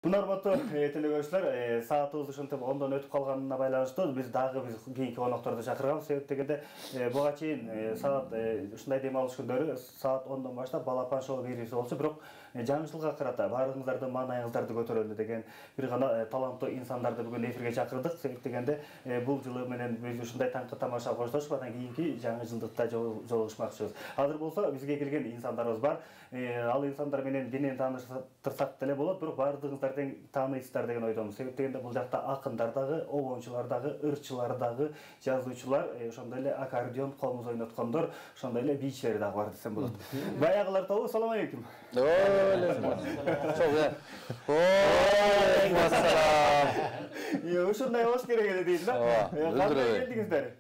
Урматтуу телекөрүүчүлөр, саатыбыз ушинтип 10дон өтүп калганына байланыштуу биз кийинки конокторду чакырганбыз. Себеп дегенде буга чейин саат ушундай дем алыш күндөрү саат 10дон баштап балапан шоу берүүсү болчу, бирок жаңы жылга карата баарыңыздардын маанайыңыздарды көтөрөлү деген бир гана таланттуу инсандарды бүгүн эфирге чакырдык. Себеп дегенде бул жылы менен биз ушундай таңкы тамаша коштошуп, анан кийинки жаңы жылдыкта жолугушмакчыбыз. Азыр болсо бизге келген инсандарыбыз бар. Ал инсандар менен кенен тааныштырсак деле болот, бирок баардыгыңыздар тааныйсыздар деген ойдомуз. Себеп дегенде бул жакта акындар дагы, обончулар дагы, ырчылар дагы, жазуучулар, ошондой эле аккордеон комуз ойноткондор, ошондой эле бийчилер дагы бар десем болот. Баягылар тобу, салам алейкум. Ушундай болуш керек эле дейт да. Кандай келдиңиздер?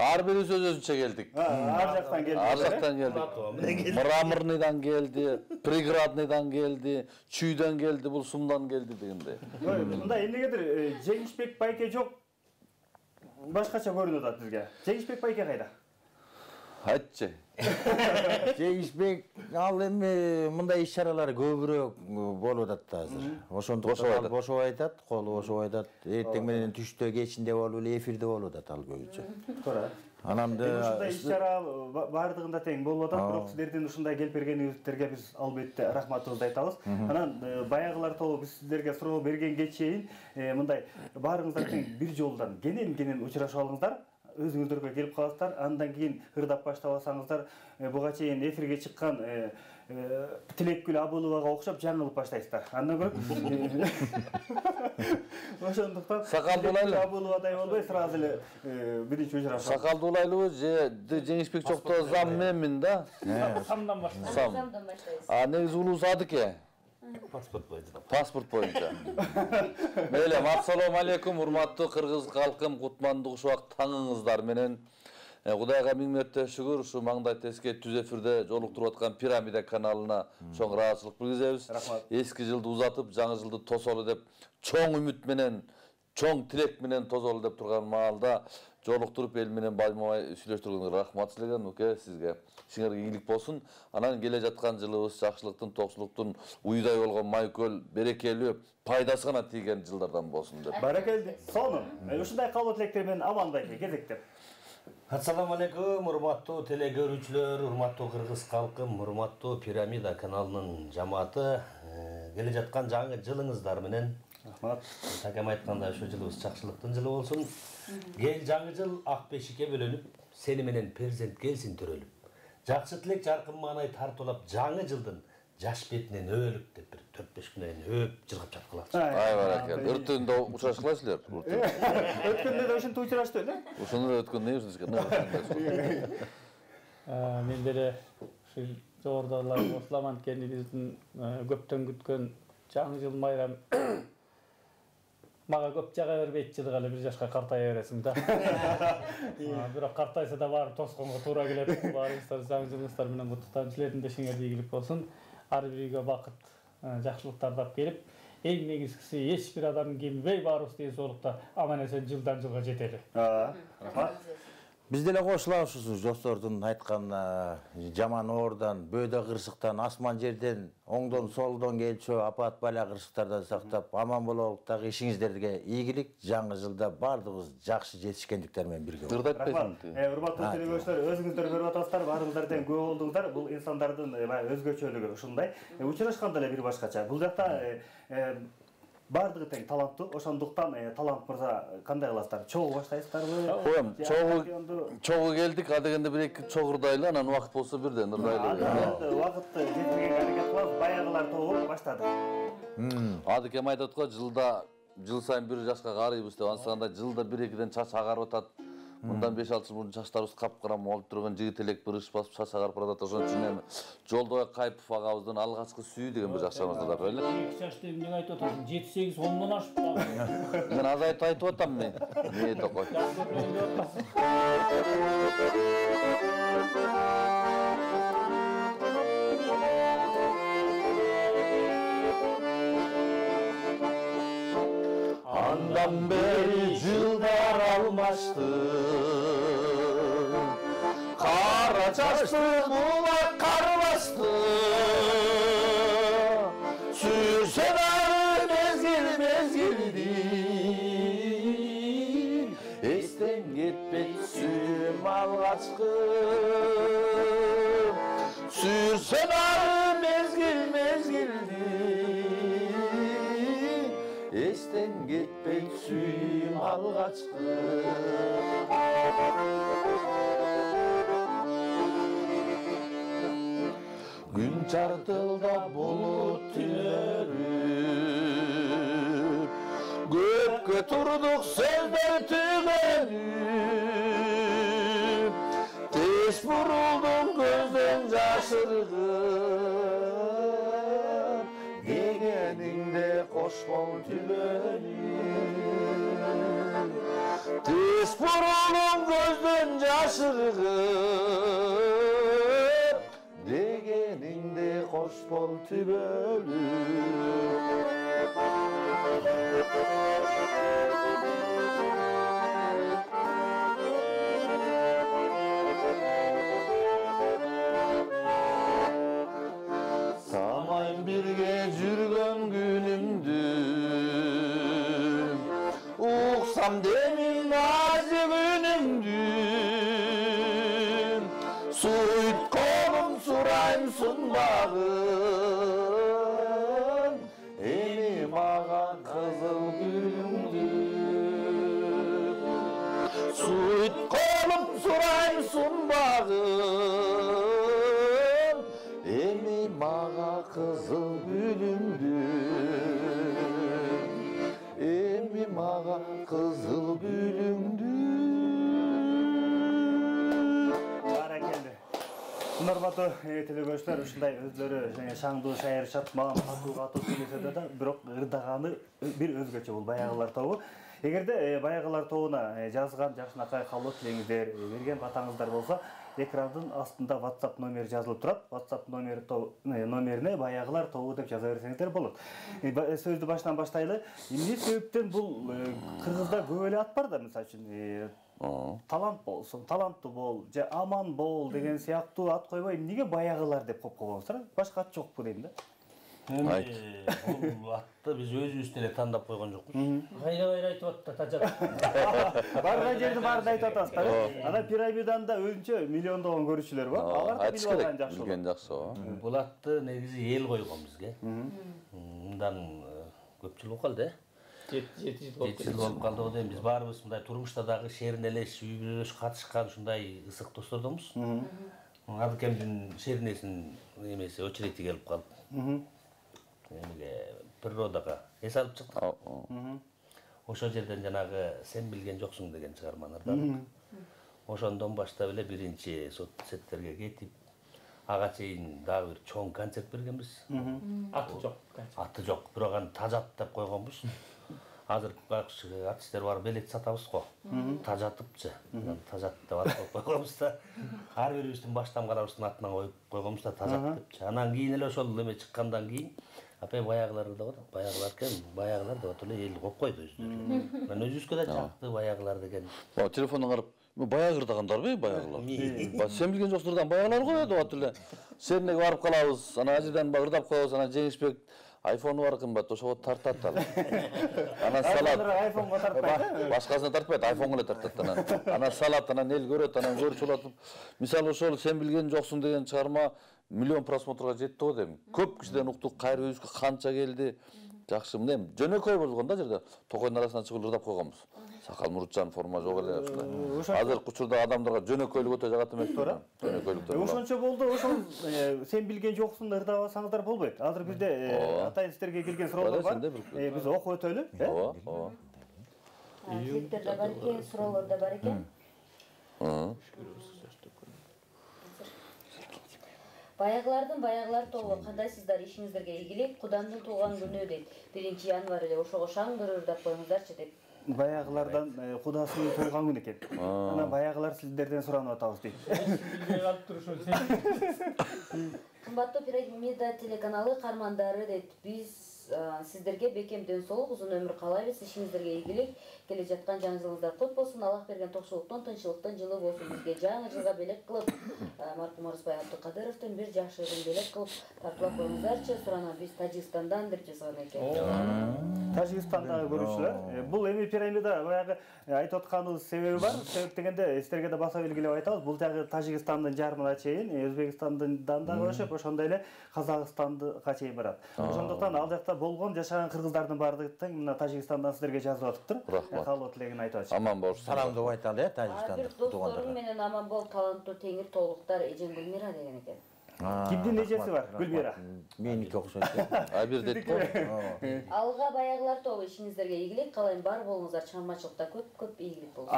Ар бирибиз өзүнчө келдик. Ар жактан келдик. Ар жактан келдик. Мраморныйдан келди, Приградныйдан келди, Чүйдөн келди, бул Сумдан келди дегендей. Мындай эмнегедир Жеңишбек байке жок, башкача көрүнүп атат бизге. Жеңишбек байке кайда? Айтчы. Жеңишбек ал эми мындай иш-чаралар көбүрөөк болуп атат азыр. Ошондуктан бошоп айтат, колу бошоп айтат. Эртең менен түштө кечинде болуп эле эфирде болуп атат ал көбүнчө. Туура. Анан ушундай иш-чара баардыгында тең болуп атат, бирок сиздердин ушундай келип бергениңиздерге биз албетте рахматыбызды айтабыз. Анан баягылар тобу биз сиздерге суроо бергенге чейин мындай баарыңыздар тең бир жолдан кенен учурашып алыңыздар. Өзүңүздөргө келип каласыздар, андан кийин ырдап баштабасаңыздар, буга чейин эфирге чыккан Тилекгүл Абыловага окшоп жаңылып баштайсыздар. Андан көрүп ошондуктан Сакалды улайлы. Абыловадай болбой, сразу эле биринчи учурашып. Сакалды улайлыбы же Жеңишбек жокто зам менмин да. Самдан баштайбыз. Самдан баштайбыз. А негизи улуу Садыке. Паспорт боюнча. Мейлем, ассаламу алейкум, урматтуу кыргыз калкым, кутмандуу ушак таңыңыздар менен. Кудайга миң мәрте шүгүр, ушу маңдай теске түз эфирде жолуктуруп аткан Пирамида каналына чоң ыраазычылык билдиребиз. Эски жылды узатып, жаңы жылды тосолу деп чоң үмүт менен, чоң тилек менен тосолу деп турган маалда жолуктуруп эл менен байма-бай сүйлөштүргөнгө рахмат силеген уке сизге. Сиңерге ийгилик болсун. Анан келе жаткан жылыбыз жакшылыктын, токчулуктун уйдай болгон майкөл, берекелүү, пайдасы гана тийген жылдардан болсун деп. Баракелди. Сонун. Ушундай калуу тилектер менен Аман байке кезектеп. Ассаламу алейкум, урматтуу телекөрүүчүлөр, урматтуу кыргыз калкым, урматтуу Пирамида каналынын жамааты. Келе жаткан жаңы жылыңыздар менен. Рахмат. Такам айткандай ошо жылыбыз жакшылыктын жылы болсун. Кел жаңы жыл ак бешикке бөлөнүп, сени менен перзент келсин төрөлүп. Жакшы тилек жаркын маанай тартуулап жаңы жылдын жаш бетинен өөлүк деп бир 4-5 күнөн өп жыргап жаткылачы. Ай баракел. Өрттөндө учурашкыласыздар. Өткөндө да ушинтип учурашты эле. Ошондо өткөндө эмне? Мен деле ушу жогорудагылар кошуламан анткени биздин көптөн күткөн жаңы жыл майрам мага көп жага бербейт, жылга эле 1 жашка картая бересиң да. Бирок картайса да барып тосконго туура келет. Баарыңыздар жаңы жылыңыздар менен куттуктайм. Силердин де ишиңерге ийгилик болсун. Ар бирийге бакыт, жакшылыктарды алып келип, эң негизгиси эч бир адам кемибей баарыбыз ден соолукта аман-эсен жылдан жылга жетели. Рахмат. Биз деле кошулабыз ушул жостордун айткан жаман оордан, бөөдө кырсыктан, асман жерден, оңдон, солдон келчү апат бала кырсыктардан сактап, аман бололук дагы ишиңиздерге ийгилик. Жаңы жылда баардыгыбыз жакшы жетишкендиктер менен бирге бололук. Урматтуу телекөрүүчүлөр, өзүңүздөр көрүп атасыздар, баарыңыздар тең күбө болдуңуздар. Бул инсандардын өзгөчөлүгү ушундай. Учурашканда эле бир башкача. Бул жакта бардыгы тең таланттуу, ошондуктан талант мырза кандай кыласыздар? Чогуу баштайсыздарбы? Коем, чогуу келдик, а дегенде бир эки чогуу ырдайлы, анан убакыт болсо бирден ырдайлы. Убакытты жеткирүүгө аракет кылабыз. Баягылар тобу баштадык. Адыкем айтат го, жыл сайын 1 жашка карыйбыз деп, ансаганда жылда 1-2ден чач агарып атат. Мындан 5-6 жыл мурун чачтарыбыз капкара болуп турган жигит элек бир иш басып чач агарып барат. Ошон үчүн эми Жолдобай Кайпов агабыздын алгачкы сүйүү деген бир жакшамызды да беле. 2 чачты эмне айтып атасың? 7-8 10дон ашып калды. Мен азайтып айтып атам мен. Не токой. Andan beri жылдар алмашты, кара чачты булак кар басты, сүйсен ары algaçkım Sürsen arı mezgil mezgildi Esten gitpeyt suyum algaçkım Gün çartılda bulut tüyörüp Gökke turduk sözler tüyönüp Tez vuruldum gözden yaşırgıp Degeninde koş bol tüyönüp Tez vuruldum gözden yaşırgıp Degeninde koş bol tübölüp Samayın birge жүргөн günümdü Uksam demin nazi günümdü Suyut kolum surayım sunbağım Enim ağa kızıl gülümdü Suyut kolum surayım sunbağım Enim ağa kızıl gülümdü Emim ağa kızıl gülümdü Урматтуу телекөрүүчүлөр, ушундай өздөрү шаңдуу шайырышат, мага катуу сүйлөсөдө да, бирок ырдаганы бир өзгөчө бул баягылар тобу. Эгерде баягылар тобуна жазган жакшынакай кабыл тилеңиздер, берген батаңыздар болсо, экрандын астында WhatsApp номери жазылып турат. WhatsApp номерине баягылар тобу деп жаза берсеңиздер болот. Сөздү баштан баштайлы. Эмне себептен бул кыргызда көп эле ат бар да, мисалы үчүн талант болсун, таланттуу бол, же аман бол деген сыяктуу ат койбой, эмнеге баягылар деп коюп койгонсуз? Башка ат жокпу дейм да. Бул атты биз өзүбүздөн эле тандап койгон жокпуз. Кайра айтып атты тажак. Барган жерди баарды айтып атасыздар. Анан пирамиданда өзүнчө миллиондогон көрүүчүлөр бар. Алар да билип алган жакшы. Билген жакшы. Бул атты негизи эл койгон бизге. Мындан көп жыл болуп калды, 7 жыл болуп калды го дейм. Биз баарыбыз мындай турмушта дагы шеринелеш, үй-бүлөш катышкан ушундай ысык достордомуз. Адыкемдин шеринесинин эмеси очерети келип калды. Эмеге природага эс алып чыктык. Ошол жерден жанагы сен билген жоксуң деген чыгарманы ырдадык. Ошондон баштап эле биринчи соцсеттерге кетип, ага чейин дагы бир чоң концерт бергенбиз. Аты жок. Аты жок, бирок аны тажат деп койгонбуз. Азыр артисттер барып билет сатабыз го. Тажатыпчы. Тажат деп ат коюп койгонбуз да. Ар бирибиздин баш тамгаларыбыздын атынан коюп койгонбуз да тажат депчи. Анан кийин эле ошол эме чыккандан кийин апай баягылар деп атат. Баягылар экен, баягылар деп атып эле эл коюп койду өздөрү. Мен өзүбүзгө да жакты баягылар деген. Телефондон карап, баягы ырдагандарбы, баягылар? Сен билген жоксурдан баягылар го деп атып эле. Сенеге барып калабыз, анан ажырдан ырдап коебуз, анан Жеңишбек айфону бар кымбат, ошого тартат ал. Анан салат. айфонго тартпайт. Башкасына тартпайт, айфонго эле тартат анан. Анан салат, анан эл көрөт, анан көрчү улатып. Мисалы ошол сен билген жоксуң деген чыгарма миллион просмотрга жетти го дейм. Көп кишиден уктук, кайра өзүбүзгө канча келди. Жакшы мындай жөнөкөй болгон да жерде. Токойдун арасынан чыгып ырдап койгонбуз. Сакал мурутчан форма жок эле ушундай. Азыркы учурда адамдарга жөнөкөйлүк өтө жагат эмес да. Жөнөкөйлүктөр. Ошончо болду, ошол сен билген жоксуң ырдабасаңыздар болбойт. Азыр бизде атайын сиздерге келген суроолор бар. Биз окуп өтөлү, Ооба. Сиздерде бар экен, суроолор да бар экен. Баягылар тобу кандайсыздар, ишиңиздерге ийгилик, Кудамдын туулган күнү дейт. 1-январь эле ошого шаңдыр ырдап коюңуздарчы дейт. Баягылардан Кудасынын туулган күнү экен. Анан баягылар сиздерден суранып атабыз дейт. Билбей калып турушун сен. Кымбаттуу Пирамида телеканалы каармандары дейт. Биз сиздерге бекемден соолук, узун өмүр каалайбыз, ишиңиздерге ийгилик. Келе жаткан жаңы жылыңыздар кут болсун, Аллах берген токчулуктан, тынччылыктан жылы болсун. Бизге жаңы жылга белек кылып, маркум Орусбай Абдыкадыровдун бир жакшы ырдын белек кылып тартуулап коюңуздарчы. Сурана биз Тажикстандан деп жазган экен. Тажикстандагы көрүүчүлөр. Бул эми пирамида баягы айтып атканыбыз себеби бар. Себеп дегенде силерге да баса белгилеп айтабыз. Бул жагы Тажикстандын жарымына чейин, Өзбекстандын дагы өшөп, ошондой эле Казакстанга чейин барат. Ошондуктан ал жакта болгон жашаган кыргыздардын баардыгы тең мына Тажикстандан силерге жазып атыптыр. Каалоо тилегин айтып атышат. Аман болушун. Саламдуу айталы, Тажикстандык досторум менен аман бол, таланттуу теңир толуктар Эжен Гүлмира деген экен. Кимдин эжеси бар? Гүлмира. Меники окшойт. Бир дейт го. Алга баягылар тобу ишиңиздерге ийгилик, калайын бар болуңуздар, чыгармачылыкта көп ийгилик болсун.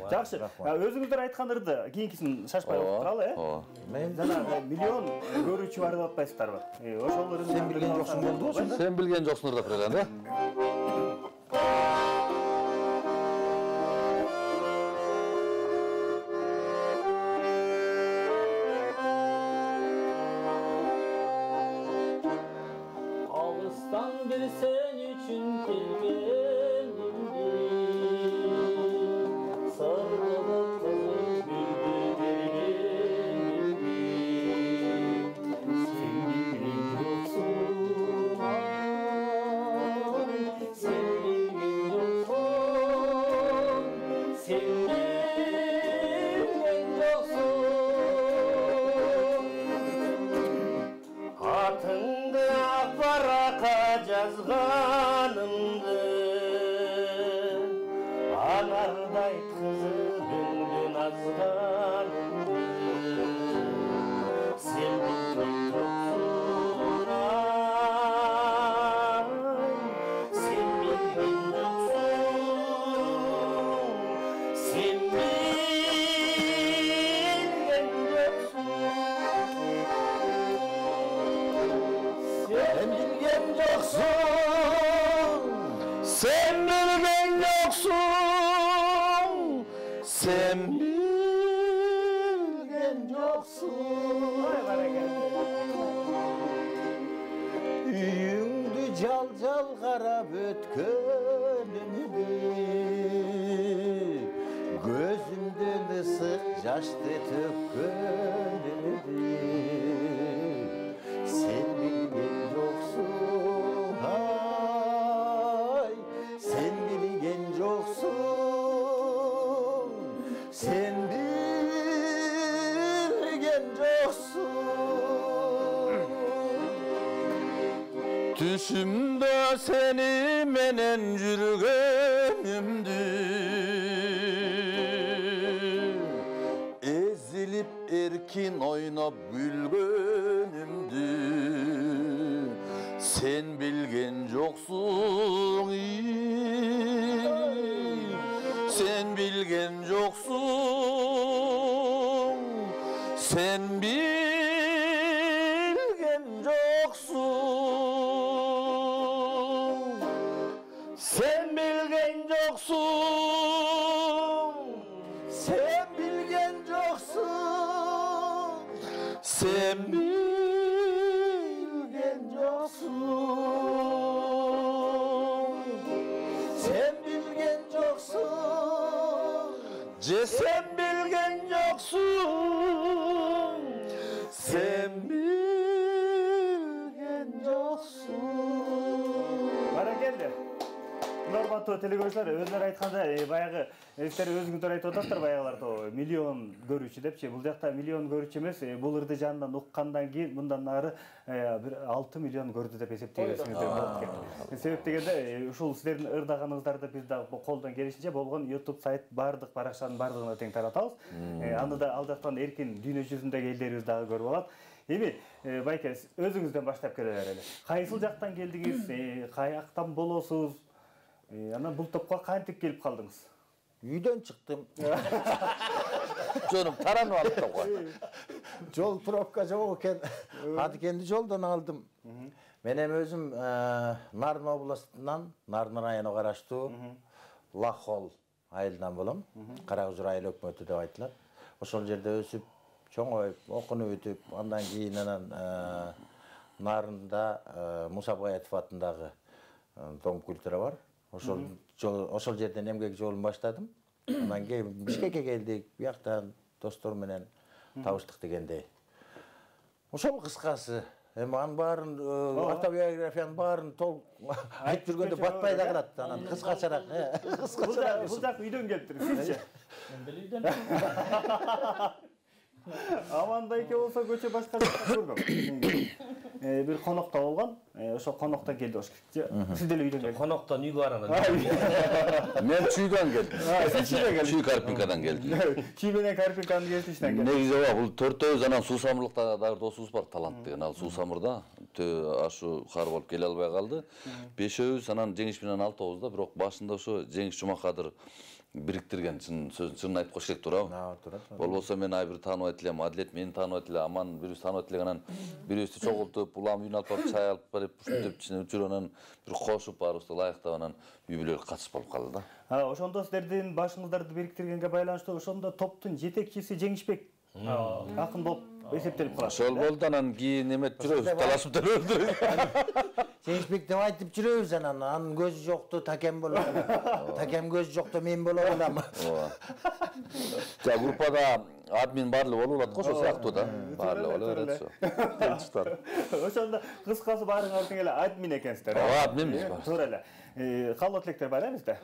Жакшы. Өзүңүздөр айткан ырды кийинкисин шашпай отуралы, Мен жана миллион көрүүчү бар деп атпайсыздарбы? Ошол ырды сен билген жоксуң болду ошондо. Sen bilgen joksundur da Pregan, da? Ağustan bir sen için gelgenimdi. Sarılıp kızıl gülbenimdi. Sen bilgen yoksun, sen bilgen yoksun, sen bilgen yoksun. Atыңды апарақа жазғанымды анардай қызыл үнден азғанымды сен білген жоқсың ай сен білген жоқсың сен білген жоқсың Sen bilgen yoksun, sen bilgen yoksun, sen bilgen yoksun. Üyüngdü jal qarap ötkönümdü, gözümden ısık yaştı tökkönümdü. Sen bilgen yoksun, ay, sen bilgen yoksun, sen bilgen yoksun. Düşümde seni menen жүргөнүмдү ezilip erkin oynap gülgönümdü sen bilgen joksun sen bilgen joksun sen bilgen joksun sen bilgen joksun sen bilgen joksun sen bilgen joksun sen bilgen joksun je sen bilgen joksun sen bilgen joksun Баракелде. Урматтуу телекөрүүчүлөр, өзүлөр айтканда баягы силер өзүңүздөр айтып атасыздар баягылар миллион көрүүчү депчи. Бул жакта миллион көрүүчү эмес, бул ырды жанынан уккандан кийин мындан ары бир 6 миллион көрдү деп эсептейбизиңиздер болот экен. Себеп дегенде ушул силердин ырдаганыңыздарды биз да колдон келишинче болгон YouTube сайт бардык баракчанын бардыгына тең таратабыз. Аны да ал жактан эркин дүйнө жүзүндөгү элдерибиз дагы көрүп алат. Эми байке өзүңүздөн баштап келе берели. Кайсыл жактан келдиңиз, каяктан болосуз? Анан бул топко кантип келип калдыңыз? Үйдөн чыктым. Жонум таранып алып кой. Жол пробка жок экен. Адыкенди жолдон алдым. Мен эми өзүм Нарын областынан, Нарын районуна караштуу Лахол айылынан болом. Карагүзүр айыл өкмөтү деп айтылат. Ошол жерде өсүп, чоңоюп, окунуп өтүп, андан кийин Нарында Муса Баятов атындагы Дом культура бар. Ошол жерден эмгек жолун баштадым. Андан кийин Бишкекке келдик, бияктан достор менен табыштык дегендей. Ошол кыскасы Анын баарын автобиографиянын баарын толук айтып жүргөндө батпай да калат. Анан кыскачараак, Бул жак үйдөн келиптир, сизчи? Мен деле үйдөн. Аманда эке болсо көчө башка жакта көргөм. Бир конокто болгон, ошо коноктон келди болуш керек. Сиз деле үйдөн келдиңиз. Коноктон үйгө барган. Мен чүйдөн келдим. Чүй Карпинкадан келдим. Чүй менен Карпинканын келишиштен келди. Негизи бул төртөөбүз анан суусамырлыкта дагы досубуз бар, Талант деген. Ал суусамырда ашу кар болуп келе албай калды. Бешөөбүз анан Жеңиш менен алтообуз да, бирок башында ошо Жеңиш Жумакадыр бириктирген, чынын айтып коюш керек туурабы? Туура. Болбосо мен ай бир тааныбайт элем, Адилет мени тааныбайт эле, Аман бирибиз тааныбайт элек, анан бирибизди чогултуп, улам үйүнө алып барып чай алып барып, ушинтип жүрүп анан бир кошуп баарыбызды ылайыктап анан үй бүлөлүк катыш болуп калды да. Ошондо сиздердин башыңыздарды бириктиргенге байланыштуу ошондо топтун жетекчиси Жеңишбек акын болуп эсептелип калат. Ошол болду, анан кийин эметип жүрөбүз, талашып жүрөбүз. Жеңишбек деп айтып жүрөбүз, анын көзү жокту Такем болот. Такем көзү жокту мен боло алам. За группада админ баары болуп алат го, ошол сыяктуу да. Баары боло берет ошо. Ошондо кыскасы баарыңар тең эле админ экенсиздер. Админбиз бар. Туура эле. Калоо тилектер бар бизде.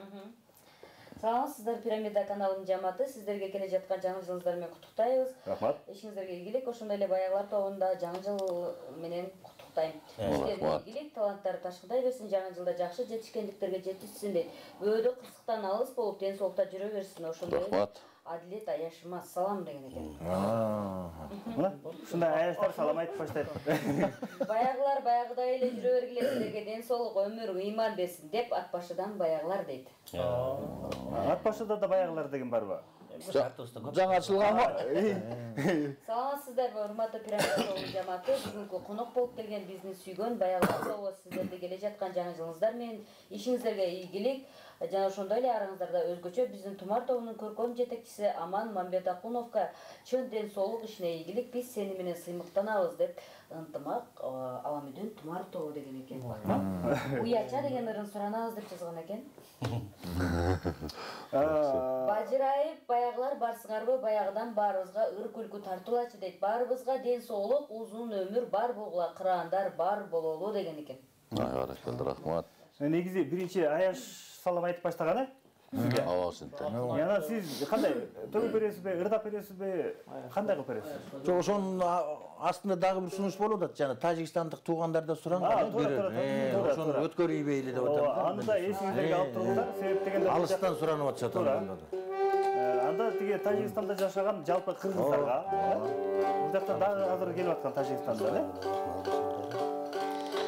Саламатсыздар, Пирамида каналынын жамааты. Сиздерге келе жаткан жаңы жылыңыздар менен куттуктайбыз. Рахмат. Ишиңиздерге ийгилик, ошондой эле баягылар тобунда жаңы жыл менен куттуктайм. Сиздерге ийгилик, таланттары ташкындай берсин, жаңы жылда жакшы жетишкендиктерге жетишсин дейт. Бөөдө кырсыктан алыс болуп, ден соолукта жүрө берсин. Ошондой эле Адилет Аяшыма салам деген экен. Ушундай аяштар салам айтып баштайт. Баягылар баягыдай эле жүрө бергиле, силерге ден соолук, өмүр, ыйман берсин деп ат башыдан баягылар дейт. Ат башыда да баягылар деген барбы? Жаңы ачылганго. Саламатсыздарбы, урматтуу Пирамида тобунун жамааты. Бүгүнкү конок болуп келген бизди сүйгөн баягылар тобу сиздерде келе жаткан жаңы жылыңыздар менен ишиңиздерге ийгилик. Жана ошондой эле араңыздарда өзгөчө биздин Тумар тобунун көркөм жетекчиси Аман Мамбетакуновго чын ден соолук, ишине ийгилик, биз сени менен сыймыктанабыз деп ынтымак Аламүдүн Тумар тобу деген экен. Уяча деген ырын суранабыз деп жазган экен. Бажырайып баягылар барсыңарбы, баягыдан баарыбызга ыр күлкү тартуулачы дейт. Баарыбызга ден соолук, узун өмүр бар болгула, кыраандар бар бололу деген экен. Баракалла, рахмат. Негизи биринчи аяш салам айтып баштаганы сизге. Ооба, ошентип. Яна сиз кандай төгүп бересизби, ырдап бересизби, кандай кылып бересиз? Жок, ошонун астында дагы бир сунуш болуп атат. Жана тажикстандык туугандар да суранган. Ошону өткөрүйбейли деп атам. Аны да эсиңиздерге алып туруңуздар, себеп дегенде Алыстан суранып атышат анда. Анда тиги Тажикстанда жашаган жалпы кыргыздарга, бул жакта дагы азыр келип аткан Тажикстанда,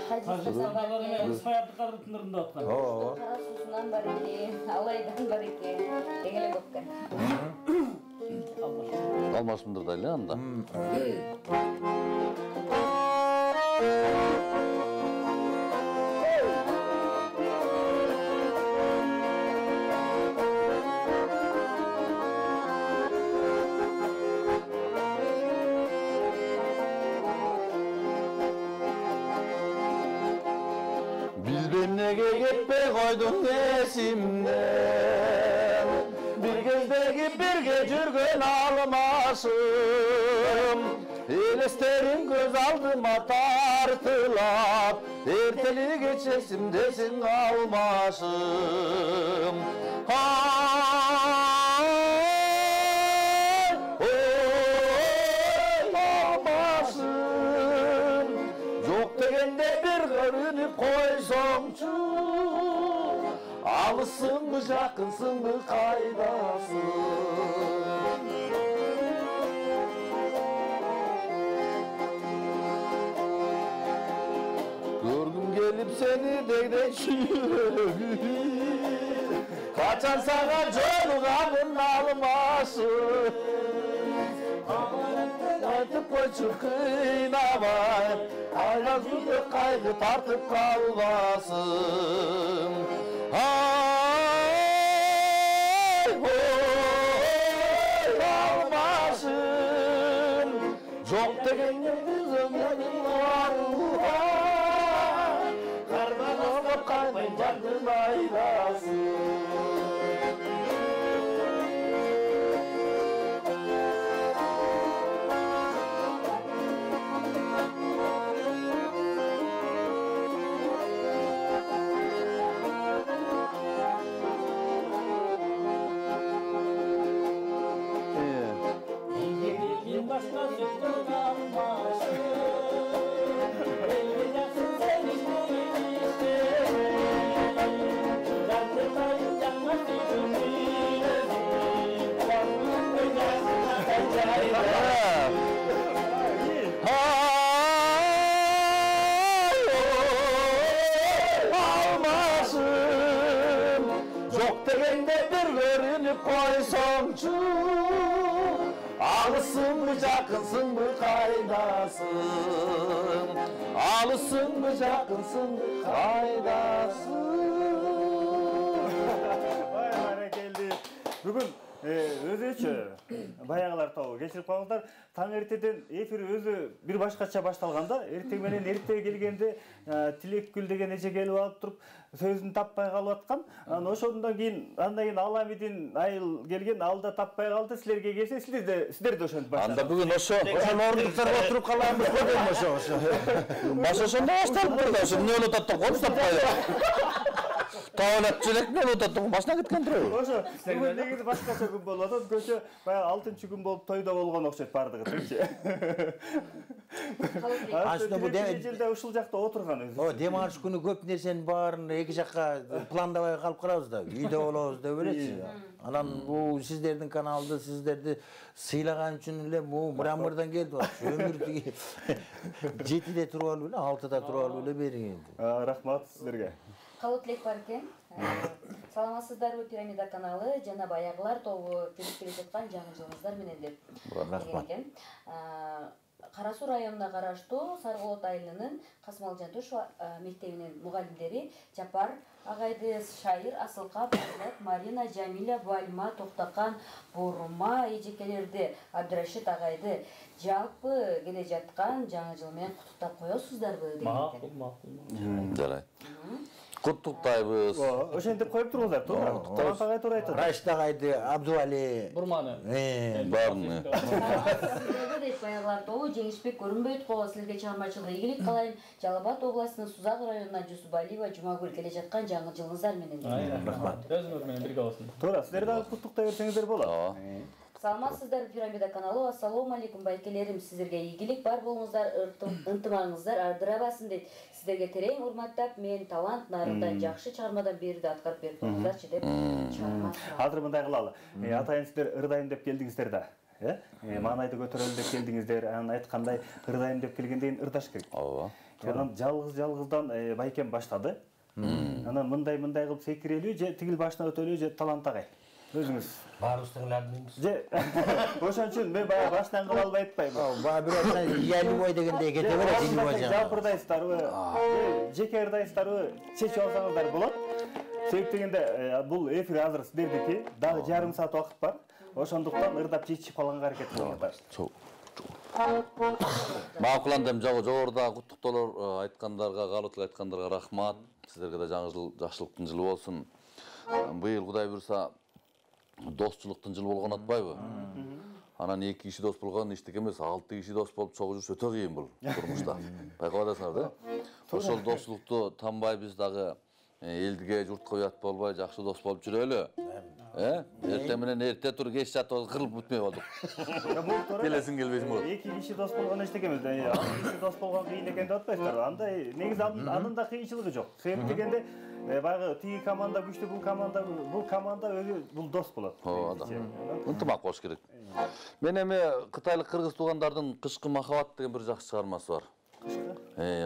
Тажикстандагылар эме саябдыкарды тындырында аткан. Кара суусунан бар экен, алайдан бар экен, дең эле көп экен. Алмашымдырда эле анда. Неге кетпей койдуң эсимден, бир кездеги бирге жүргөн алымашым, элестерим көз алдыма тартылап, эртели кеч эсимдесиң алмашым. Алмашым, жок дегенде бир көрүнүп койсоңчу, алысыңбы жакынсыңбы кайдасың? Көргүм келип сени дегдей жүрөгүм, качан сага жолуганын алмашым. Айтып койчу кыйнабай, айлар күндө кайгы тартып калбасын. Алмашым, жок дегенде өзүңдүн аруга, кардан оңоп кайнай жандын айдасын. bilip koysongçu, alısın mı jakınsın mı kaydasın, alısın mı jakınsın mı kaydasın. Vay barakelli. Бүгін өзүчө баягылар тобу кечирип коюңуздар. Таң эртеден эфир өзү бир башкача башталганда, эртең менен эрте келгенде Тилекгүл деген эже келип алып туруп сөзүн таппай калып аткан. Ошондон кийин андан кийин Аламидин айыл келген, алда таппай калды. Силерге келсе силер да ошентип баштадыңар. Анда бүгүн ошо орындуктарга отуруп калабыз го дейм ошо. баш ошондо башталып турду. Ошо эмне болуп атат деп таппай. Таалат челек мен отаттым башына кеткен турабы. Ошо бүгүн негизи башкача күн болуп атат. Көчө баягы 6-күн болуп тойдо болгон окшойт бардыгы тынчы. Aslında bu жылда ушул жакта отурган өзү. О, дем алыш күнү көп нерсенин баарын эки жакка пландабай калып карабыз да, үйдө болобуз деп элечи. Анан бул сиздердин каналды, сиздерди сыйлаган үчүн эле бул Мрамордон келди. Өмүрдү 7-де туруп алып эле, 6-да туруп алып эле бериң. Рахмат сиздерге. Калуу тилек бар экен. Саламатсыздарбы, Пирамида каналы жана баягылар тобу келип келе жаткан жаңы жылыңыздар менен деп. Рахмат. Кара Суу районуна караштуу Сарголот айылынын Касымал Жантушев мектебинин мугалимдери Жапар агайды, Шайыр, Асылкап, Марина, Жамиля, Бальма, Токтакан, Бурма эжекелерди, Абдырашид агайды жалпы келе жаткан жаңы жыл менен куттуктап коесуздарбы деген экен. Макул. Жарай. Куттуктайбыз. Ошентип коюп туруңуздар, туура. Талант агай туура айтат. Рашид агайды, Абдували. Бурманы. Барын. Сиздерге дейт баягылар тобу жеңишпек көрүнбөйт го. Силерге чыгармачылык ийгилик каалайм. Жалал Абад областынын Сузак районунан Жусупалиева Жумагүл келе жаткан жаңы жылыңыздар менен. Рахмат. Өзүңүз менен бирге болсун. Туура, сиздер дагы куттуктай берсеңиздер болот. Саламатсыздар, Пирамида каналы. Ассалому алейкум байкелерим. Сиздерге ийгилик бар болуңуздар, ынтымагыңыздар ардырабасын дейт. Сиздерге терең урматтап, мен талант нарындан жакшы чыгармадан берди аткарып берип коюңуздарчы деп чыгарма. Азыр мындай кылалы. Атайын сиздер ырдайм деп келдиңиздер да. Маанайды көтөрөлү деп келдиңиздер. Анан айткандай ырдайм деп келгенден ырдаш керек. Ооба. Анан жалгыздан байкем баштады. Анан мындай кылып секирелүү же тигил башына өтөлүү же талант агай. Өзүңүз. Баарыбыз тыңлардыңыз. Же ошон үчүн мен баягы баштан кыла албай атпайбы. Баа бирок ялбой дегенде кете берет илбой жана. Жалпырдайсыздарбы? Жеке ырдайсыздарбы? Чечип алсаңыздар болот. Себеп дегенде бул эфир азыр сиздердики, дагы жарым саат убакыт бар. Ошондуктан ырдап чечип алганга аракет кылыңыздар. Макуландым, жогоруда куттуктоолор айткандарга, калуу тилек айткандарга рахмат. Сиздерге да жаңы жыл жакшылыктын жылы болсун. Быйыл Кудай буйруса достчулуктун жылы болгон атпайбы? Анан 2 киши дос болгон иштик эмес, 6 киши дос болуп чогуу жүрүш өтө кыйын бул турмушта. Байкап атасыңар да? Ошол достчулукту танбай биз дагы элге, журтка уят болбой жакшы дос болуп жүрөлү. Эртең менен эрте туруп кеч жатып кырылып бүтмөй болдук. Келесиң келбесиң болот. 2 киши дос болгон эчтеке эмес. 6 киши дос болгон кыйын экен деп атпайсыздарбы? Андай негизи анын да кыйынчылыгы жок. Себеп дегенде баягы тиги команда күчтүү, бул команда өзү бул дос болот. Ооба. Ынтымак болуш керек. Мен эми кытайлык кыргыз туугандардын Кышкы махабат деген бир жакшы чыгармасы бар.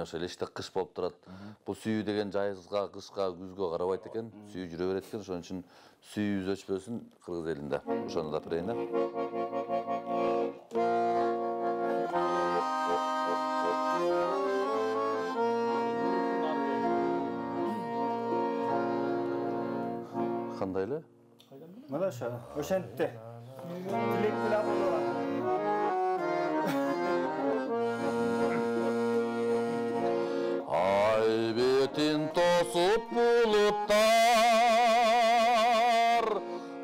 Ошо элеште кыш болуп турат. Бул сүйүү деген жайсызга, кышка, күзгө карабайт экен, сүйүү жүрө берет экен. Ошон үчүн сүйүүбүз өчпөсүн кыргыз элинде. Ошону да берейин да. Кандай эле? Мына ошо, ошентти. Тилек менен болот. Ай бетин тосуп булуттар,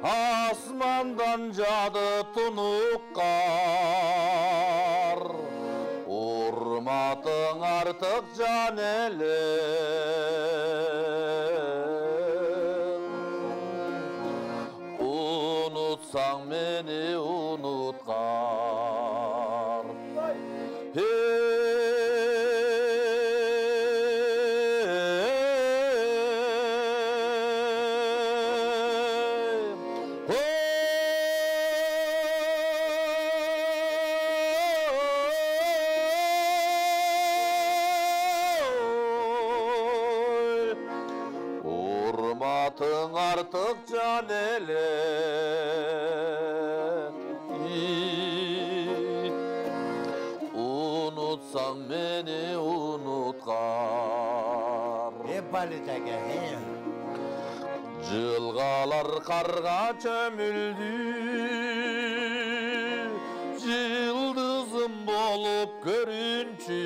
асмандан жады тунук кар. Урматың артык жан элем, унутсаң мени унуткар. урматың артык жан эле унутсаң мени унуткар Балетеге. жылгалар карга чөмүлдү жылдызым болуп көрүнчү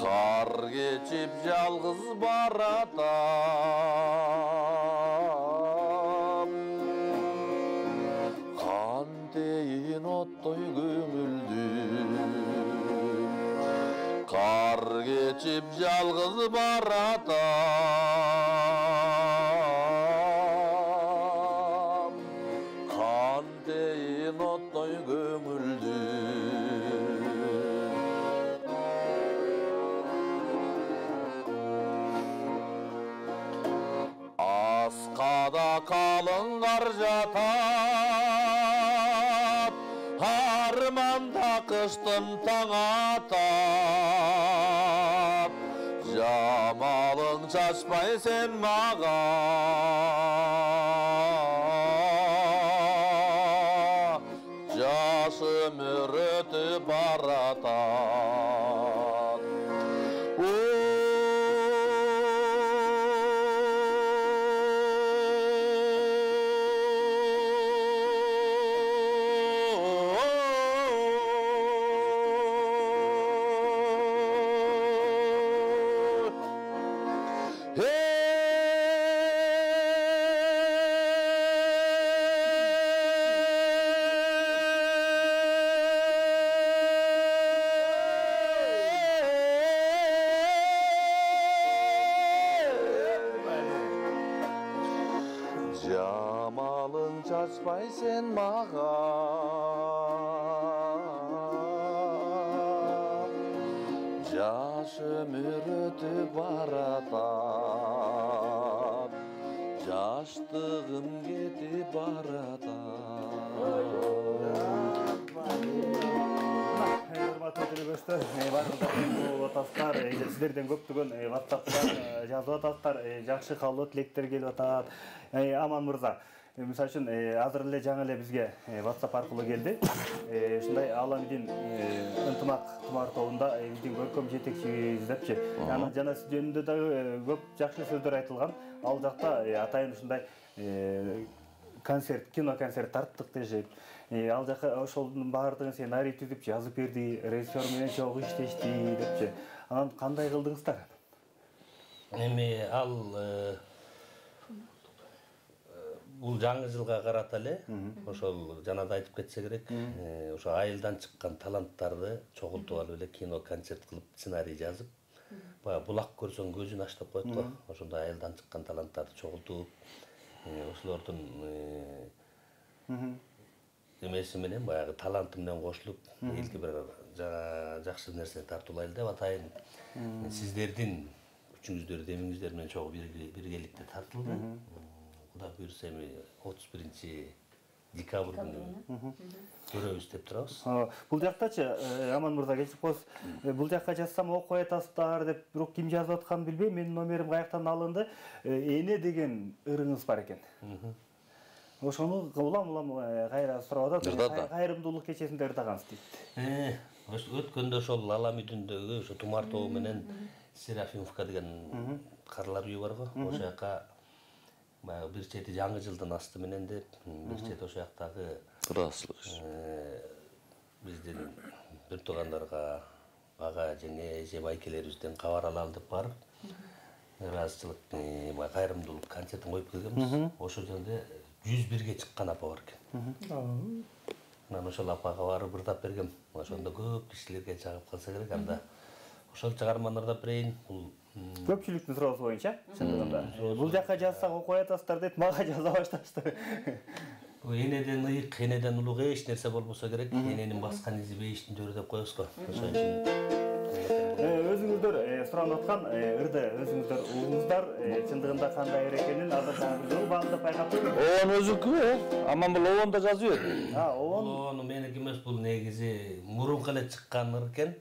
кар кечип жалгыз баратам кантейин оттой көңүлдү кар кечип жалгыз баратам кантейин оттой көңүлдү аскада калың кар жатат арманда кыштын таң атат жамалың чачпай сен мага жаш өмүр өтүп баратат жамалың чачпай сен мага жаш өмүр өтүп баратат жаштыгым кетип баратат урматтуу телекөрүүчүлөр, баардыгыңар атасыздар, сиздерден көптөгөн WhatsApp'тан жазып атасыздар, жакшы каалоо тилектер келип атат. Аман мырза, мисалы үчүн азыр эле жаңы эле бизге WhatsApp аркылуу келди. Ушундай Аламидин ынтымак тумар тобунда биздин көркөм жетекчибиз депчи. Жана сиз жөнүндө дагы көп жакшы сөздөр айтылган. Ал жакта атайын ушундай концерт, кино концерт тарттык дешет. Ал жака ошолдун баардыгын сценарий түзүп жазып берди, режиссер менен чогуу иштешти депчи. Анан кандай кылдыңыздар? Эми ал бул жаңы жылга карата эле ошол жана да айтып кетсе керек, ошо айылдан чыккан таланттарды чогултуп алып эле кино концерт кылып сценарий жазып, баягы булак көрсөң көзүн ач деп коет го. Ошондой айылдан чыккан таланттарды чогултуп, ошолордун эмеси менен баягы таланты менен кошулуп, элге бир жакшы нерсе тартуулайлы деп атайын. Сиздердин күчүңүздөрдү, эмиңиздер менен чогуу биргеликте тартылды. Кудай буйрса эми 31 декабрь күнү көрөбүз деп турабыз. Бул жактачы Аман мырза кечирип коесуз. Бул жакка жазсам окуй атасыздар деп, бирок ким жазып атканын билбейм. Менин номерим каяктан алынды. Эне деген ырыңыз бар экен. Ошону улам кайра сурап атат. Кайрымдуулук кечесинде ырдагансыз дейт. Өткөндө ошол Аламидиндеги ошо тумар тобу менен Серафимовка деген карлар үйү бар го. Ошол жака баягы бир чети жаңы жылдын асты менен деп, бир чети ошол жактагы биздин бир туугандарга ага жеңе эже байкелерибизден кабар алалы деп барып, ыраазычылык кайрымдуулук концертин коюп келгенбиз. Ошол жерде 101ге чыккан апа бар экен. Мен ошол апага барып ырдап бергем. Ошондо көп кишилерге жагып калса керек. Анда ошол чыгарманы ырдап берейин. Бул көпчүлүктүн суроосу боюнча чындыгында бул жакка жазсак окуй атасыздар дейт, мага жаза башташты. Энеден ыйык, энеден улуг эч нерсе болбосо керек. Эненин баскан изи бейиштин төрү деп коебуз го. Ошон үчүн өзүңүздөр суранып аткан ырды өзүңүздөр угуңуздар, чындыгында кандай экенин азыр дагы бир жолу баамдап байкап көрдүм. Оон өзүнкүбү? Аманбул Оон да жазып еді. Оон меники эмес, бул негизи мурунку эле чыккан ыр экен.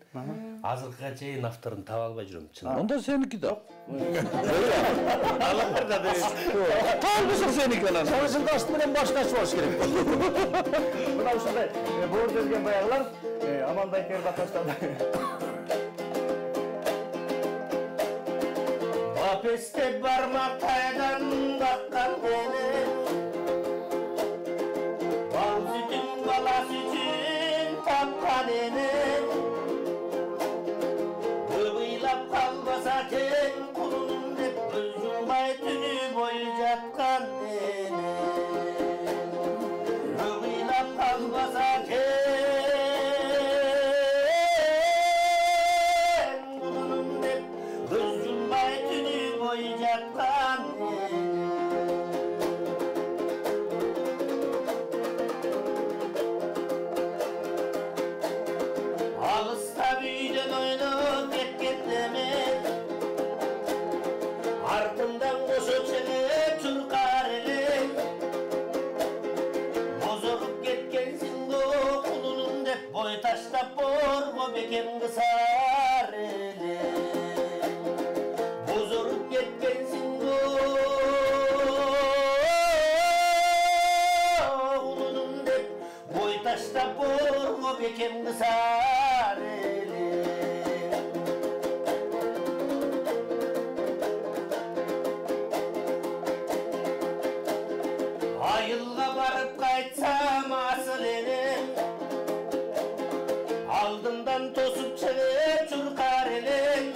Азыркыга чейин авторун таба албай жүрөм, чын. Онда сеники да. Аларда да Талбысың сеники анан. Сарышындашты менен башкачы болуш керек болду. Мына ушундай боор жазген баягылар Аманбай Кербаташтан. Апесте бармак тайдан баккан менен бал сүтүн баласы үчүн тапкан энем ыйлап калбаса тең кулунум деп көз жумбай түнү бою жаткан энем ыйлап калбаса bekem kısar ele bozurup ketkensin go ulunum dep boy taşta borgo bekem kısar ele ayılga barıp kaytsam asıl enem aldımdan tosup çıkıp çurkar elin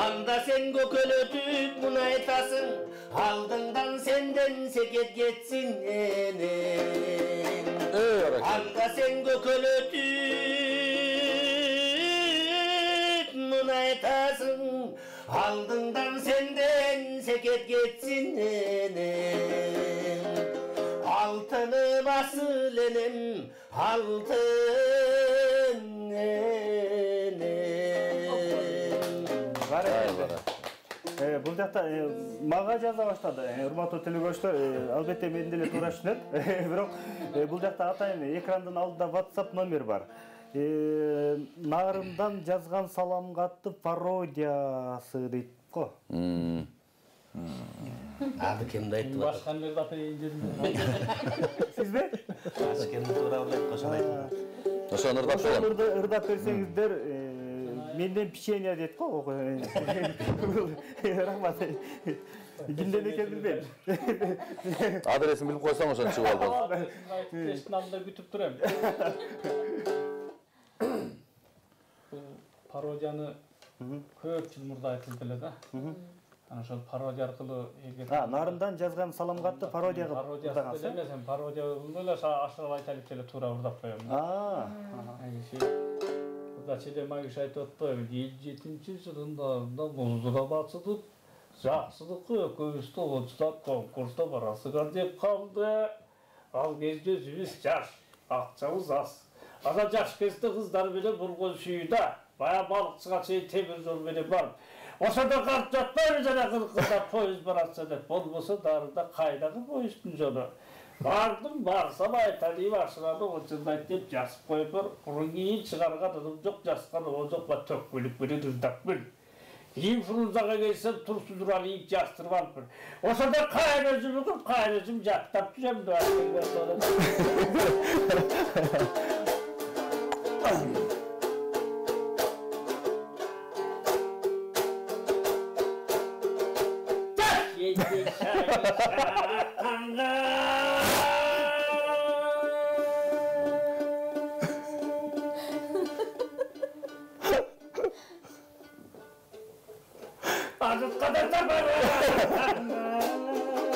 anda sen gökölötüp bunu aytasın aldından senden seket geçsin enem anda sen gökölötüp bunu aytasın aldından senden seket geçsin enem altını basıl enem altın enem. Бул жакта мага жаза баштады. Урматтуу телекөрүүчүлөр, албетте мен деле туура түшүнөт. Бирок бул жакта атайын экрандын алдында WhatsApp номер бар. Нарымдан жазган салам катты пародиясы дейт го. Ады кемді айтты ба? Башқан берді апайын дедім. Сиз бе? Асы кемді тура ұрдайды, ошаны айтты ба? Ошону ырдап берем. Ошону ырдап берсеңиздер, менден печенье дейт го. Рахмат. Кимден экен билбейм. Адресин билип койсоң ошону чыгып алып. Тештин алдында күтүп турам. Пародияны көп жыл мурда айтылды эле да. Ana şol parodiya arqılı Narımdan жазган салам катты пародияга ырдагансыз. Эмес, мен пародия эле ашырып айталып эле туура ырдап коём. Ырда челе магиш айтып атпайбы? 7-жылында муздуга басылып, жакшылыкты экөөбүз тогузда конкурста барасыздар деп калды. Ал кезде өзүбүз жаш, акчабыз аз. Ага жаш кезде кыздар менен бургон сүйдө, бая балыкчыга чейин темир жол менен барып ошондо калып жатпайбы жана кыркында поезд баратса деп болбосо дарында кайдагы поезддин жолу бардым барсам айталыйм ашырады очундайт деп жазып коюптур мурун кийин чыгарган ыдым жок жазган ол жок ба төкпөлүк менен ырдапмын инфрузага келсем турсундуралып жаздырып алыпмын ошондо кайын өзүм кайын өзүм жактап жүрөм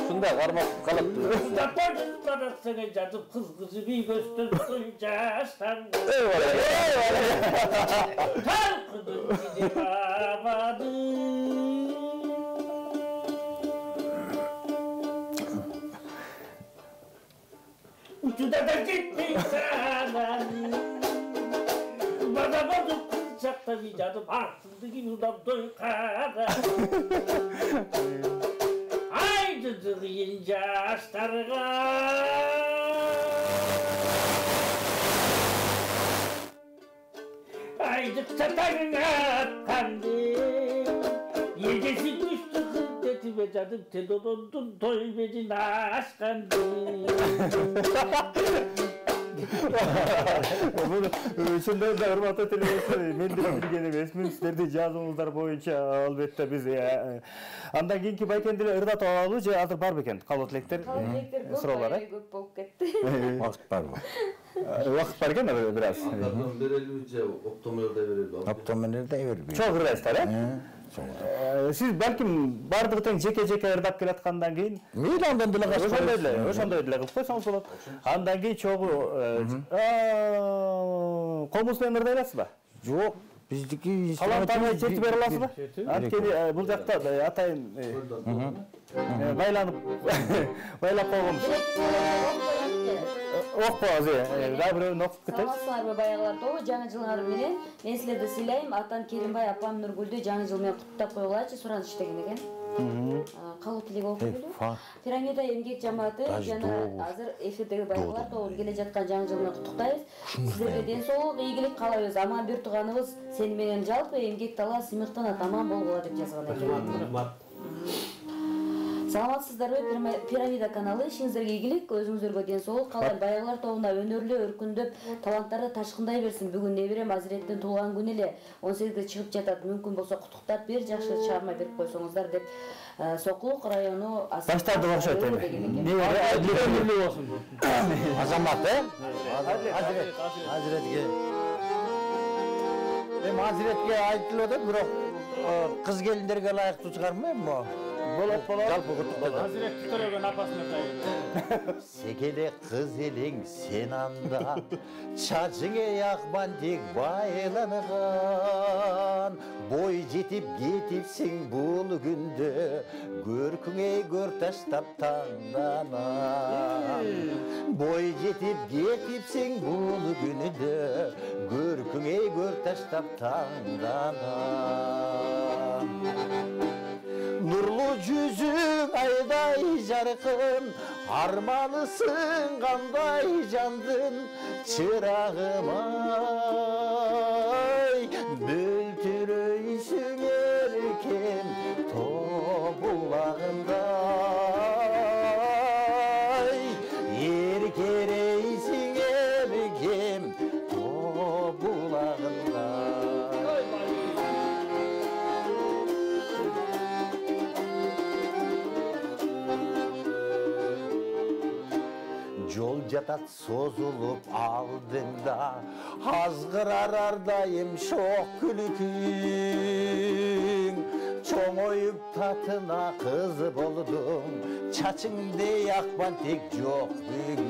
Şunda karmak kalıptı. Seni cadıp kız bir gösterdin yaştan. Talkıdın gidip ağladın. Ucuda da gittin sana. Bana bozuk kızca ayakta bir cadım aksızdı gibi udamdoy kara. Aydıcık yiyince açlarına. Aydık çatarına atkandı. Yedesi düştü hıddetime cadım te dodondun toy becine aşkandı. Bunu şundan da hurmatlı televizion men de bilген эмесмин. Силердин жазууңуздар боюнча албетте биз андан кийинки байкендиле ырдатып алалы же азыр бар бекен калуу тилектер? Суроолор көп болуп кетти. Вакыт барбы? Убакыт бар экен бираз. Берелби же оптомерде берелби? Оптомерде бербейт. Чоң ырдайсыздар, Сиз балким бардыгы тең жеке-жеке ырдап келаткандан кийин Мейлі андан деле ошондой деле кылып койсоңуз болот. Андан кийин чогуу комуз менен ырдай аласызбы? Жок, биздики Калантаны чертип бере аласызбы? Анткени бул жакта атайын байланып койгонбуз. Окпоңуз, дагы бирөөнү окуп кетебиз. Саламатсыздарбы баягылар тобу, жаңы жылыңар менен. Мен силерди сыйлайм. Атам Керимбай, апам Нургүлдү жаңы жыл менен куттуктап койгулачы, сураныч деген экен. Калуу тилек окуйлу. Пирамида эмгек жамааты жана азыр эфирдеги баягылар тобун келе жаткан жаңы жыл менен куттуктайбыз. Силерге ден соолук, ийгилик каалайбыз. Аман бир тууганыбыз сени менен жалпы эмгек дала сыймыктанат, аман болгула деп жазган экен. Саламатсыздарбы, Пирамида каналы, ишиңиздерге ийгилик, өзүңүздөргө ден соолук каалайм. Баягылар тобуна өнөрлүү, өркүндөп, таланттарды ташкындай берсин. Бүгүн неберем Азиреттин туулган күнү эле 18-де чыгып жатат. Мүмкүн болсо куттуктап бир жакшы чыгарма берип койсоңуздар деп Сокулук району баштарды окшойт эми. Азамат, Азиретке. Азиретке айтылып атат, бирок кыз келиндерге ылайыктуу чыгарма эми? Болот. Жалпы куттуктап. Азиретти төрөгөн апасына кайын. Секеле кыз элең сен анда, чачыңа ак бантик байланган. Бой жетип кетипсиң бул күндө, көркүңө көр таштап таңданан. Бой жетип кетипсиң бул күндө, көркүңө көр таштап таңданан. Nurlu yüzün ayday jarkın, armalısın kanday jandın, çırağım ay, bültürüysün erken topulağınday, erkereysin erken topulağınday. Yol jatat sozulup aldığında, azgırar ardayım şok külükün. Çoğoyup tatına kız boldum, çaçыңды yakban tek yok bugün.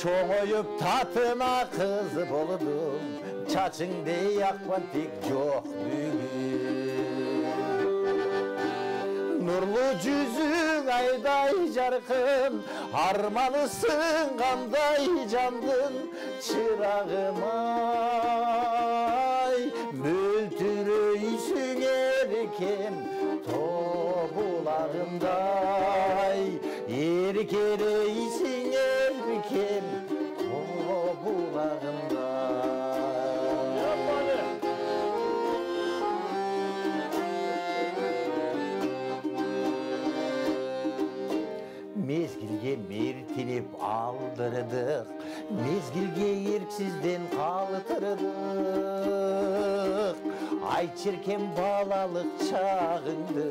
Çoğoyup tatına kız boldum, çaçыңды yakban tek yok bugün. Nurlu yüzün ayday jarkın, armalısın kanday jandın, çırağım ay, bültürüysün erken topulağınday, erkereysin erken topulağınday. Mezgilge mertinip aldırdık, mezgilge erksizden kaltırdık. Ay çirkem balalık çağındı,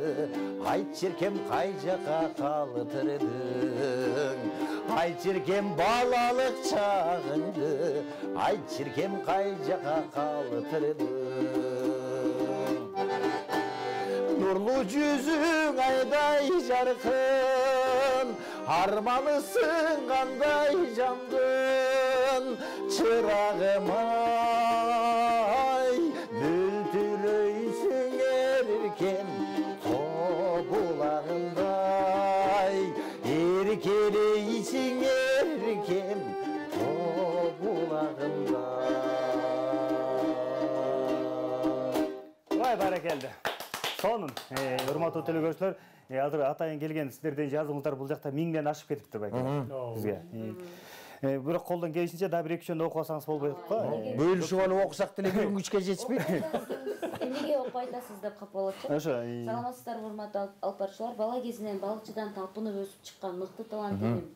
ay çirkem kaycaka kaltırdın. Ay çirkem balalık çağındı, ay çirkem kaycaka kaltırdın. Nurlu yüzün ayday jarkın, armalısın kanday jandın, çırağım ay, bültürüysün erken topulağınday, erkereysin erken topulağınday. Ой, баракелді. Сонун, урматтуу телекөрүүчүлөр, азыр атайын келген сиздердин жазуңуздар бул жакта 1000ден ашып кетиптир байке. Бизге. Бирок колдон келишинче да 1-2 жөн окуп алсаңыз болбойт го. Бөлүшүп алып окусак деле бир күчкө жетишпейт. Эмнеге окуп айтасыз деп кап болотчу. Саламатсыздарбы, урматтуу алып баруучулар. Бала кезинен балыкчыдан талпынып өсүп чыккан мыкты талант элим.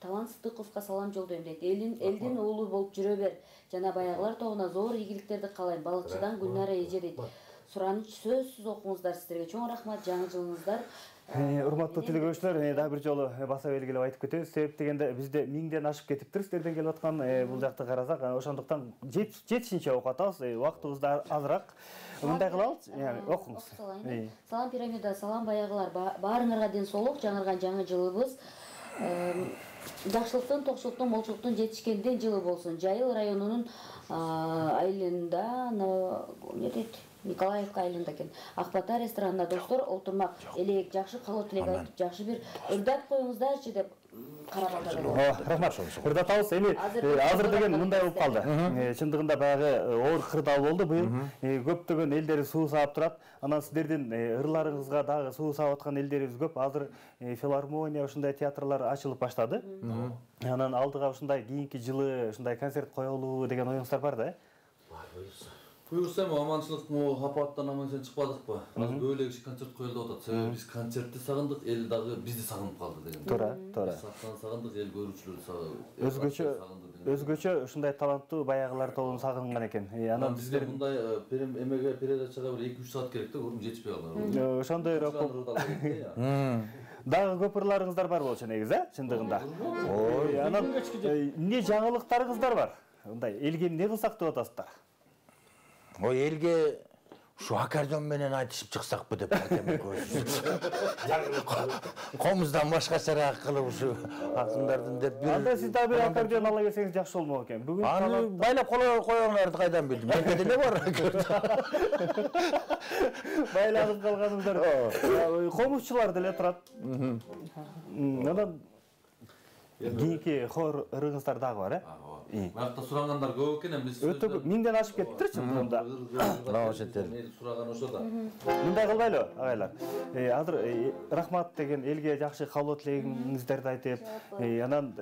Талант Сыдыковго салам жолдойм дейт. Элдин уулу болуп жүрө бер. Жана баягылар тобуна зор ийгиликтерди каалайм. Балыкчыдан Гүлнара эже дейт. Сураныч сөзсүз окуңуздар сиздерге. Чоң рахмат, жаңы жылыңыздар. Урматтуу телекөрүүчүлөр, да бир жолу баса белгилеп айтып кетебиз. Себеп дегенде бизде 1000ден ашып кетиптир сиздерден келип аткан бул жакты карасак, ошондуктан жетишинче окуп атабыз. Убактыбыз да азыраак. Мындай кылабыз, окуңуз. Салам пирамида, салам баягылар. Баарыңарга ден соолук, жаңырган жаңы жылыбыз. Жакшылыктын, токчулуктун, молчулуктун жетишкенден жылы болсун. Жайыл районунун айылында, не дейт? Николаевка айылында экен. Акбата ресторанында достор олтурмак, элек жакшы калоо тилек айтып, жакшы бир ырдап коюңуздарчы деп карап атады. Рахмат. Ырдатабыз. Эми азыр деген мындай болуп калды. Чындыгында баягы оор кырдаал болду быйыл. Көптөгөн элдер суу саап турат. Анан сиздердин ырларыңызга дагы суу саап аткан элдерибиз көп. Азыр филармония ушундай театрлар ачылып баштады. Анан алдыга ушундай кийинки жылы ушундай концерт коелу деген оюңуздар бар да? Буюрса, аманчылык апаттан аман сен чыкпадыкпы? Азыр бөлек иш концерт коюлуп атат. Себеби биз концертти сагындык, эл дагы бизди сагынып калды деген. Туура. Сактан сагындык, эл көрүүчүлөрдү сагындык. Өзгөчө ушундай таланттуу баягылар тобун сагынган экен. Анан бизге мындай эмеге передачага бир 2-3 саат керек да, көрүм жетишпей калды. Ошондойроок. Дагы көп ырларыңыздар бар болчу негизи, чындыгында. Ой, анан эмне жаңылыктарыңыздар бар? Мындай элге эмне кылсак деп атасыздар? Ой, элге ушу аккордеон менен айтышып чыксакпы деп атам комуздан башкачараак кылып ушу акындардын деп бир. Анда сиз дагы бир аккордеон ала келсеңиз жакшы болмок экен. Бүгүн аны байлап коюңарды кайдан билдим? Менде деле бар. Байланып калганыңыздар. Комузчулар деле турат. Анан кийинки хор ырыңыздар дагы бар, Биракта сурагандар көп экен, эми биз өтө 1000ден ашып кетиптир чындыгында. Сураган ошо да. Мындай кылбайлы, агайлар. Азыр рахмат деген элге жакшы каалоо тилегиңиздерди айтып, анан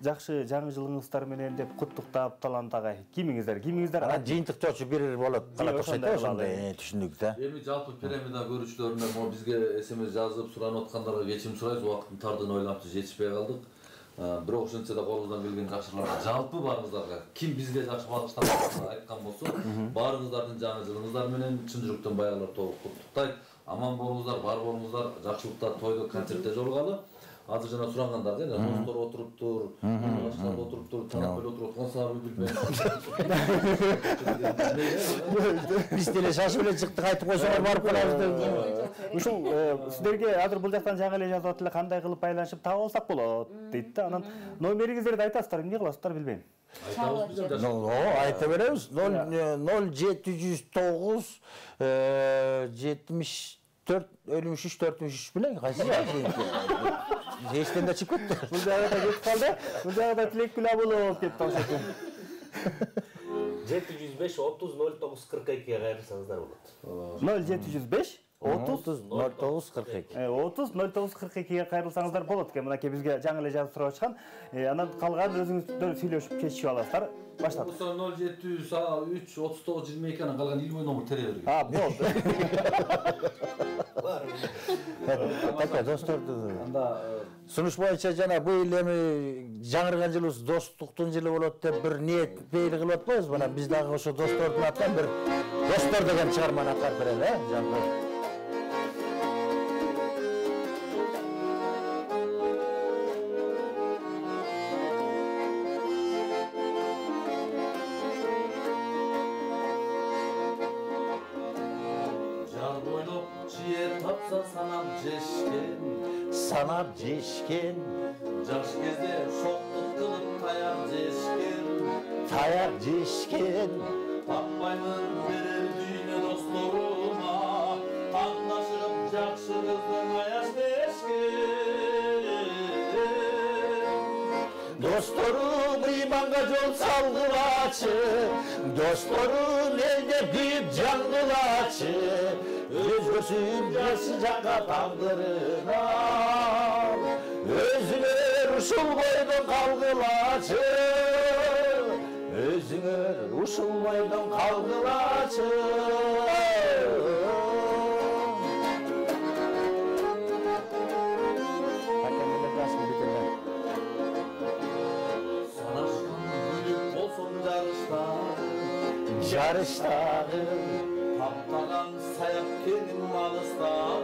жакшы жаңы жылыңыздар менен деп куттуктап талант агай. Кимиңиздер? Анан жыйынтык чочу бир болот. Калат окшойт ошондой түшүндүк да. Эми жалпы пирамида көрүүчүлөрүнө бизге СМС жазып суранып аткандарга кечирим сурайбыз. Убакыттын тардыгын ойлоп жетишпей калдык. Бирок ошентсе да колубуздан келген жакшыларга жалпы баарыңыздарга ким бизге жакшы багыштап айткан болсо, баарыңыздардын жаңы жылыңыздар менен чын жүрөктөн баягылар тобу куттуктайт. Аман болуңуздар, бар болуңуздар, жакшылыкта, тойдо, концертте жолугалы. Азыр жана сурагандар достор отуруптур, башкалар отуруптур, танап эле отуруп аткан билбейм. Биз деле шашып эле чыктык, айтып койсоңор барып калабыз деп. Ушул сиздерге азыр бул жактан жаңы эле жазып эле кандай кылып байланышып таап алсак болот дейт да. Анан номериңиздерди айтасыздар, эмне кыласыздар билбейм. Айта беребиз. 0709 74 73 43 билен кайсы? Эстен да чыгып кетти. Бул жагда кетип калды. Бул жагда Тилекгүл абыл болуп кетти ошентип. 705 30 09 42-ге кайрылсаңыздар болот. 0705 30 09 42. 30 09 42-ге кайрылсаңыздар болот экен. Мынакей бизге жаңы эле жазып сурашкан. Анан калган өзүңүздөр сүйлөшүп кечишип аласыздар. Баштадык. 0703 39 22 анан калган илбой номер тере берген. Болду. Така досторду. Анда Сунуш боюнча жана быйыл эми жаңырган жылыбыз достуктун жылы болот деп бир ниет бейли кылып атпайбыз. Мына биз дагы ошо достордун атынан бир достор деген чыгарманы аткарып берели, жанбол. Санап жешкен жаш кезде шоқтық кылып таяк жешкен таппаймын берер дүйнө досторума таңдашып жакшы кыздың аяш дешкен досторум ыйманга жол салгылачы досторум elde büyük cangılaçı özgürsün yaşı caka tağdırına özünger uşul boydun kalgılaçı özünger uşul boydun kalgılaçı Yarıştağı Taptagan sayak kedim alıştağı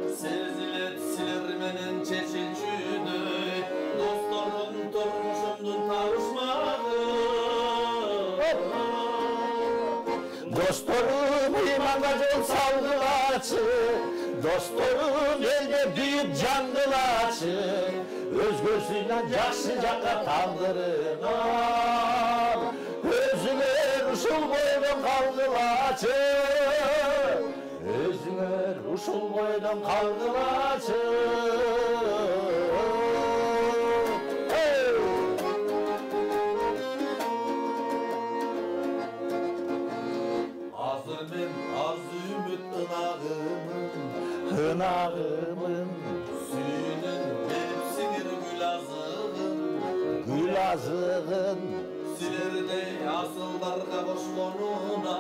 Sezilet siler menen çeçilçüdöy Dostlarım tormuşumdun tavuşmağı Dostlarım imana yol salgılaçı Dostlarım elde büyük cangılaçı Özgürsüyle jakşı jaka tağdırınar Özünger uşul boydun kalgılaçı Özünger uşul boydun kalgılaçı Hazır men arzu ümit Hınağımın Suyunun verip sinir gül azığın Silerdey asıllarga koşkonuna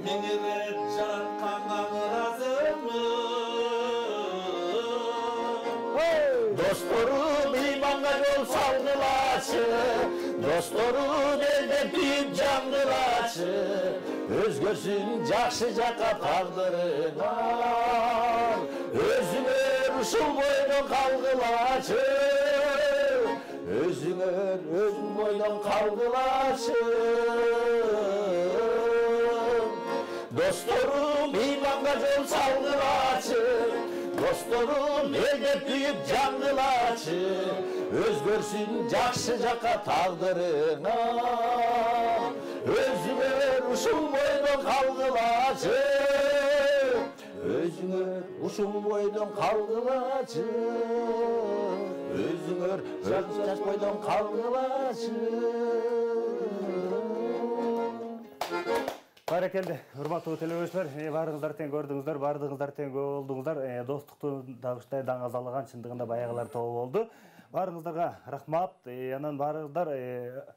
Miniret jaratkan ağırazımı Dostlarım imana yol salgılaçı Dostlarım elde büyük cangılaçı Özgürsün jakşı jaka tağdırına Özünger uşul boydun kalgılaçı Özünger özün boydun kalgılaçı Dostlarım imana yol salgılaçı Dostlarım elde büyük cangılaçı Özgürsün jakşı jaka tağdırına Özünger uşul boydun kalgılaçı Özünger uşul boydun kalgılaçı Özünger jaş boydun kalgılaçı Баракелде, урматтуу телебөчүлөр, баарыңыздар тең көрдүңүздөр, баардыгыңыздар тең болдуңуздар. Достуктун дагыштай даңазалыган чындыгында баягылар тобу болду. Баарыңыздарга рахмат, анан баарыңыздар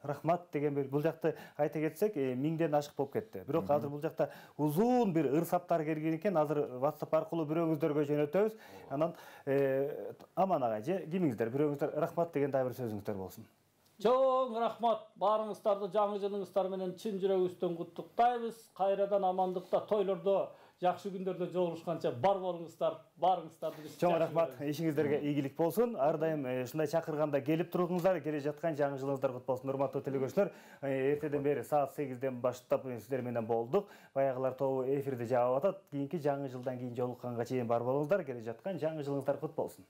рахмат деген бул жакты айта кетсек, 1000ден ашык болуп кетти. Бирок азыр бул жакта узун бир ырсаптар келген экен. Азыр WhatsApp аркылуу бирөөңүздөргө жөнөтөбүз. Анан Аман агай же кимиңиздер, бирөөңүздөр рахмат деген дагы бир сөзүңүздөр болсун. Чоң рахмат, барыңыздарды жаңы жылыңыздар менен чын жүрөгүбүздөн куттуктайбыз. Кайрадан амандыкта, тойлордо, жакшы күндөрдө жолугушканча бар болуңуздар, барыңыздарды биз чоң рахмат, ишиңиздерге ийгилик болсун. Ар дайым ушундай чакырганда келип туруңуздар, келе жаткан жаңы жылыңыздар кут болсун. Урматтуу телегөчүлөр, эртеден бери саат 8ден баштап сиздер менен болдук. Баягылар тобу эфирде жаап атат. Кийинки жаңы жылдан кийин жолукканга чейин бар болуңуздар, келе жаткан жаңы жылыңыздар кут болсун.